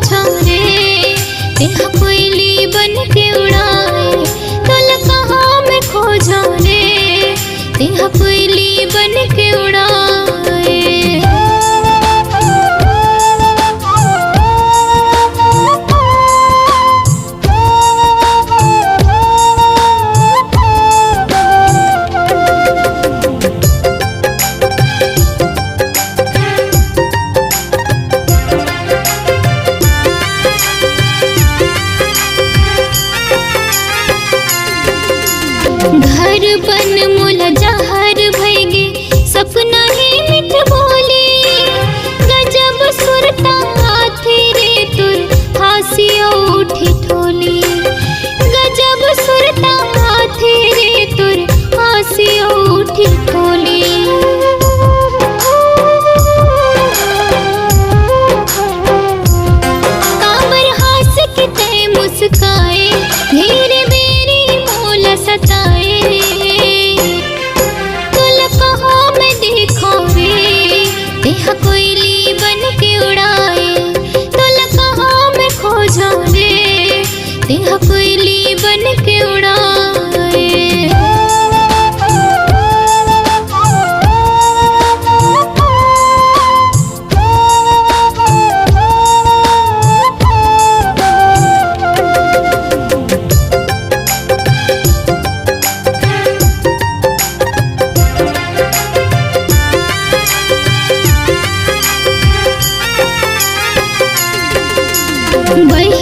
खोजो रे तेहा कोयली बन के उड़ाए। तोला कहाँ मैं खोजो रे तेहा कोयली बन के उड़ाए। घर बन मोला जहर भैगे सपना ही मिठ बोली। गजब सुरता आथे रे तुर हासियो उठी ठोली। गजब सुरता आथे रे तुर हासियो उठी ठोली। काबर हास के ते मुस्काए धीरे मेरी मोला सताए। तेहा कोयली बन के उड़ाए। तोला कहाँ मैं खोजो रे तेहा कोयली बन के उड़ाए। वही